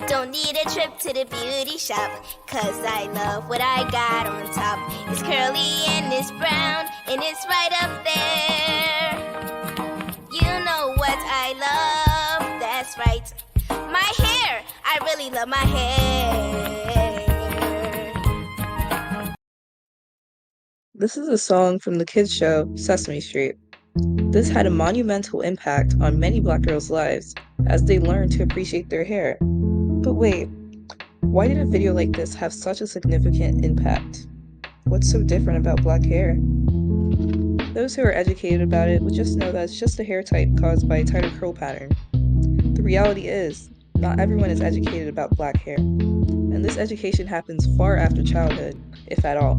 Don't need a trip to the beauty shop, 'cause I love what I got on top. It's curly and it's brown and it's right up there. You know what I love, that's right. My hair, I really love my hair. This is a song from the kids' show Sesame Street. This had a monumental impact on many Black girls' lives as they learned to appreciate their hair. But wait, why did a video like this have such a significant impact? What's so different about Black hair? Those who are educated about it would just know that it's just a hair type caused by a tighter curl pattern. The reality is, not everyone is educated about Black hair, and this education happens far after childhood, if at all.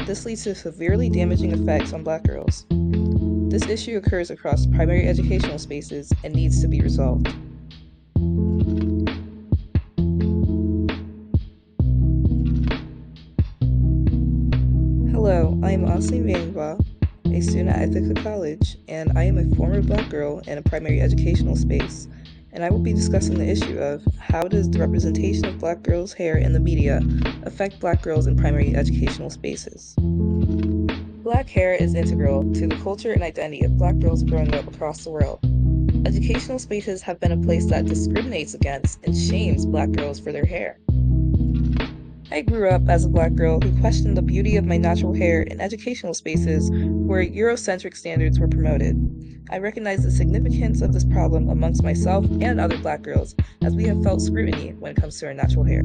This leads to severely damaging effects on Black girls. This issue occurs across primary educational spaces and needs to be resolved. Hello, I am Asli Vanva, a student at Ithaca College, and I am a former Black girl in a primary educational space, and I will be discussing the issue of how does the representation of Black girls' hair in the media affect Black girls in primary educational spaces. Black hair is integral to the culture and identity of Black girls growing up across the world. Educational spaces have been a place that discriminates against and shames Black girls for their hair. I grew up as a Black girl who questioned the beauty of my natural hair in educational spaces where Eurocentric standards were promoted. I recognize the significance of this problem amongst myself and other Black girls, as we have felt scrutiny when it comes to our natural hair.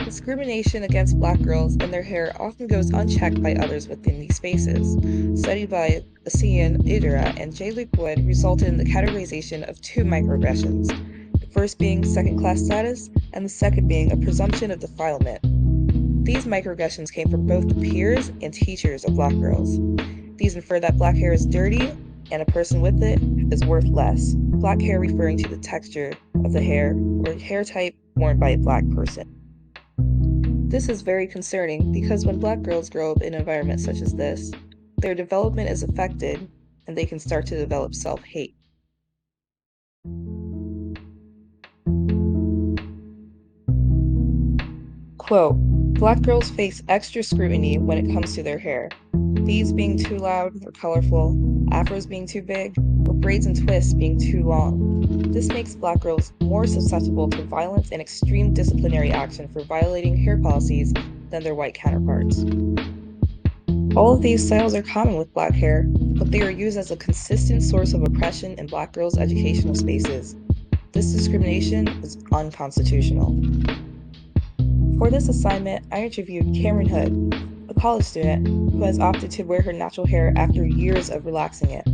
Discrimination against Black girls and their hair often goes unchecked by others within these spaces. Study by Asian Idera and J. Luke Wood resulted in the categorization of two microaggressions, the first being second-class status and the second being a presumption of defilement. These microaggressions came from both the peers and teachers of Black girls. These infer that Black hair is dirty and a person with it is worth less. Black hair referring to the texture of the hair or hair type worn by a Black person. This is very concerning because when Black girls grow up in environments such as this, their development is affected and they can start to develop self-hate. Quote, Black girls face extra scrutiny when it comes to their hair. These being too loud or colorful, afros being too big, or braids and twists being too long. This makes Black girls more susceptible to violence and extreme disciplinary action for violating hair policies than their white counterparts. All of these styles are common with Black hair, but they are used as a consistent source of oppression in Black girls' educational spaces. This discrimination is unconstitutional. For this assignment, I interviewed Cameron Hood, a college student who has opted to wear her natural hair after years of relaxing it.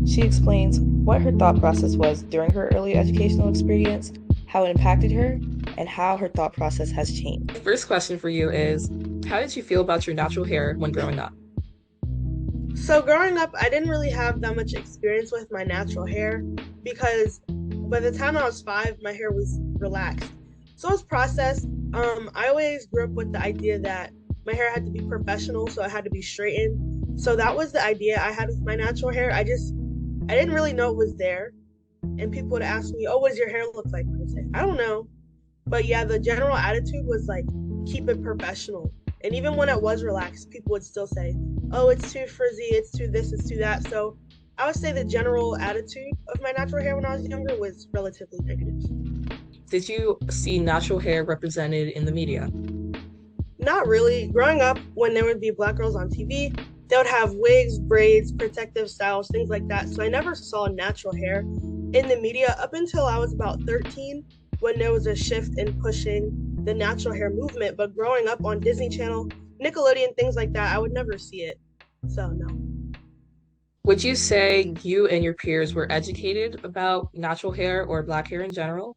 She explains what her thought process was during her early educational experience, how it impacted her, and how her thought process has changed. The first question for you is, how did you feel about your natural hair when growing up? So growing up, I didn't really have that much experience with my natural hair because by the time I was 5, my hair was relaxed. So it was processed. I always grew up with the idea that my hair had to be professional, so it had to be straightened. So that was the idea I had with my natural hair. I didn't really know it was there. And people would ask me, oh, what does your hair look like? I would say, I don't know. But yeah, the general attitude was like, keep it professional. And even when it was relaxed, people would still say, oh, it's too frizzy, it's too this, it's too that. So I would say the general attitude of my natural hair when I was younger was relatively negative. Did you see natural hair represented in the media? Not really. Growing up, when there would be Black girls on TV, they would have wigs, braids, protective styles, things like that. So I never saw natural hair in the media up until I was about 13, when there was a shift in pushing the natural hair movement. But growing up on Disney Channel, Nickelodeon, things like that, I would never see it. So no. Would you say you and your peers were educated about natural hair or Black hair in general?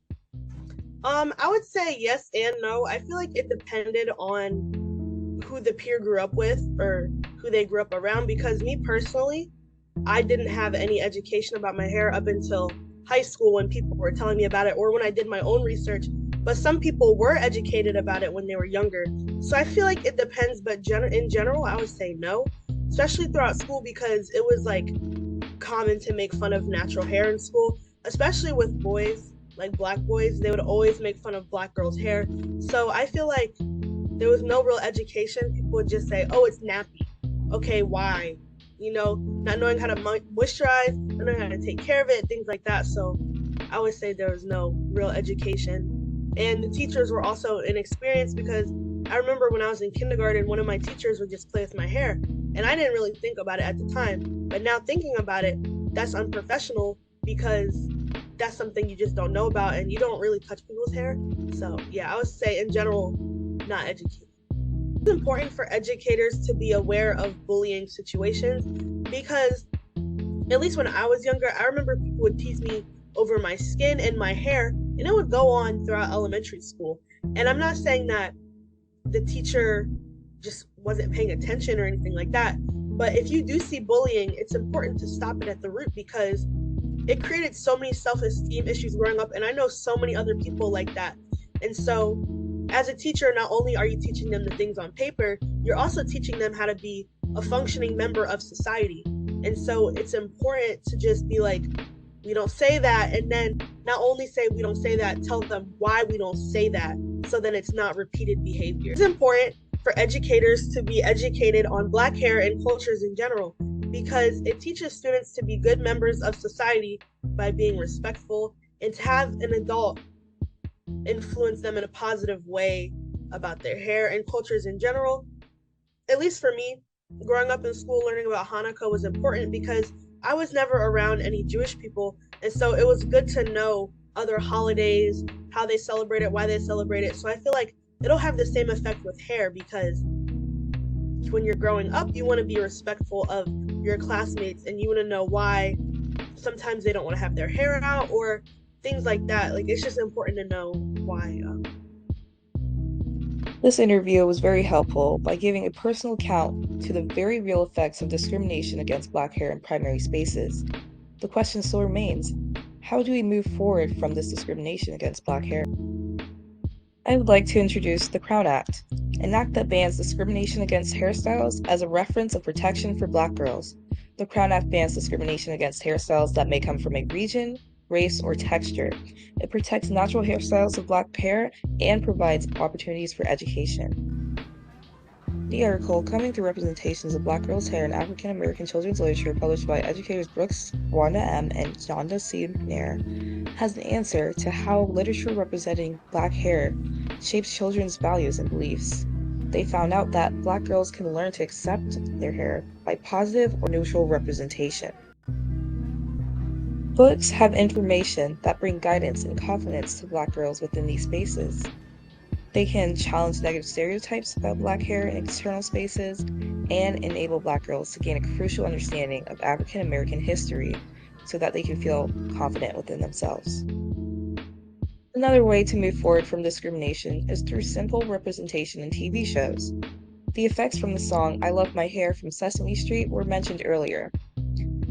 I would say yes and no. I feel like it depended on who the peer grew up with or who they grew up around, because me personally, I didn't have any education about my hair up until high school when people were telling me about it or when I did my own research. But some people were educated about it when they were younger. So I feel like it depends, but in general, I would say no, especially throughout school, because it was like common to make fun of natural hair in school, especially with boys. like black boys, they would always make fun of black girls' hair. So I feel like there was no real education. People would just say, "Oh, it's nappy." Okay, why? Not knowing how to moisturize, not knowing how to take care of it, things like that. So I would say there was no real education. And the teachers were also inexperienced because I remember when I was in kindergarten, one of my teachers would just play with my hair. And I didn't really think about it at the time. But now thinking about it, that's unprofessional because that's something you just don't know about and you don't really touch people's hair. So yeah, I would say in general, not educated. It's important for educators to be aware of bullying situations because at least when I was younger, I remember people would tease me over my skin and my hair, and it would go on throughout elementary school. And I'm not saying that the teacher just wasn't paying attention or anything like that, but if you do see bullying, it's important to stop it at the root because it created so many self-esteem issues growing up, and I know so many other people like that. And so as a teacher, not only are you teaching them the things on paper, you're also teaching them how to be a functioning member of society. And so it's important to just be like, we don't say that, and then not only say we don't say that, tell them why we don't say that, so then it's not repeated behavior. It's important for educators to be educated on Black hair and cultures in general, because it teaches students to be good members of society by being respectful and to have an adult influence them in a positive way about their hair and cultures in general. At least for me, growing up in school, learning about Hanukkah was important because I was never around any Jewish people, and so it was good to know other holidays, how they celebrate it, why they celebrate it. So I feel like it'll have the same effect with hair because when you're growing up, you want to be respectful of your classmates and you want to know why sometimes they don't want to have their hair out or things like that. Like, it's just important to know why. This interview was very helpful by giving a personal account to the very real effects of discrimination against Black hair in primary spaces. The question still remains, how do we move forward from this discrimination against Black hair? I would like to introduce the Crown Act, an act that bans discrimination against hairstyles as a reference of protection for Black girls. The Crown Act bans discrimination against hairstyles that may come from a region, race, or texture. It protects natural hairstyles of Black hair and provides opportunities for education. The article, Coming Through Representations of Black Girls' Hair in African American Children's Literature, published by educators Brooks Wanda M. and Jonda C. McNair, has an answer to how literature representing Black hair shapes children's values and beliefs. They found out that Black girls can learn to accept their hair by positive or neutral representation. Books have information that bring guidance and confidence to Black girls within these spaces. They can challenge negative stereotypes about Black hair in external spaces and enable Black girls to gain a crucial understanding of African American history so that they can feel confident within themselves. Another way to move forward from discrimination is through simple representation in TV shows. The effects from the song I Love My Hair from Sesame Street were mentioned earlier.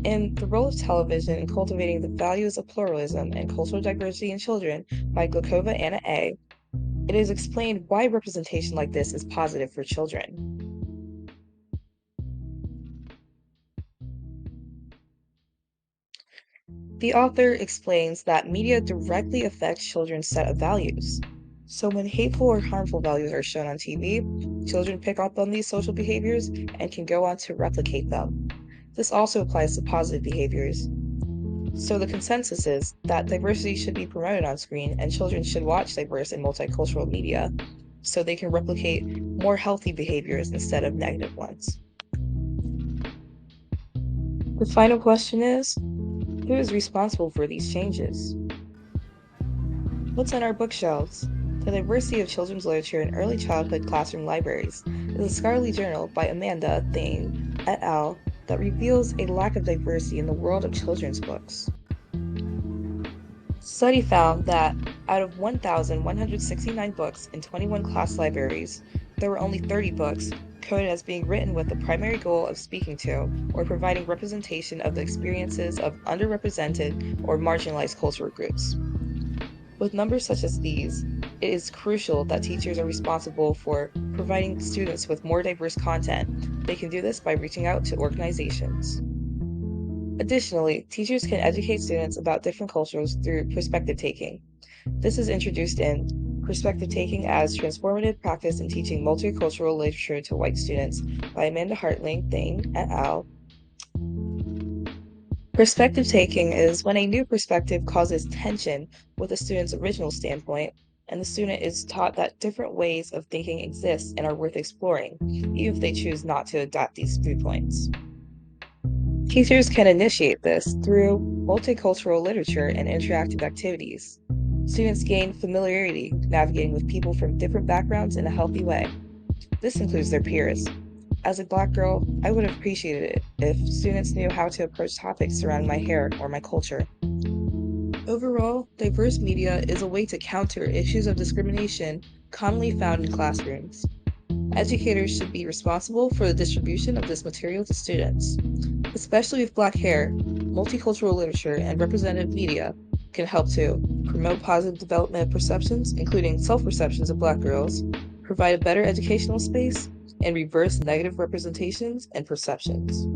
In The Role of Television in Cultivating the Values of Pluralism and Cultural Diversity in Children by Glakova Anna A., it is explained why representation like this is positive for children. The author explains that media directly affects children's set of values. So when hateful or harmful values are shown on TV, children pick up on these social behaviors and can go on to replicate them. This also applies to positive behaviors. So the consensus is that diversity should be promoted on screen and children should watch diverse and multicultural media so they can replicate more healthy behaviors instead of negative ones. The final question is, who is responsible for these changes? What's on our bookshelves? The Diversity of Children's Literature in Early Childhood Classroom Libraries is a scholarly journal by Amanda Thane et al. That reveals a lack of diversity in the world of children's books. Study found that out of 1,169 books in 21 class libraries, there were only 30 books coded as being written with the primary goal of speaking to or providing representation of the experiences of underrepresented or marginalized cultural groups. With numbers such as these, it is crucial that teachers are responsible for providing students with more diverse content. They can do this by reaching out to organizations. Additionally, teachers can educate students about different cultures through perspective taking. This is introduced in Perspective Taking as Transformative Practice in Teaching Multicultural Literature to White Students by Amanda Hartling, Thane, et al. Perspective taking is when a new perspective causes tension with a student's original standpoint, and the student is taught that different ways of thinking exist and are worth exploring, even if they choose not to adopt these viewpoints. Teachers can initiate this through multicultural literature and interactive activities. Students gain familiarity navigating with people from different backgrounds in a healthy way. This includes their peers. As a Black girl, I would have appreciated it if students knew how to approach topics surrounding my hair or my culture. Overall, diverse media is a way to counter issues of discrimination commonly found in classrooms. Educators should be responsible for the distribution of this material to students. Especially with Black hair, multicultural literature, and representative media can help to promote positive development of perceptions, including self-perceptions of Black girls, provide a better educational space, and reverse negative representations and perceptions.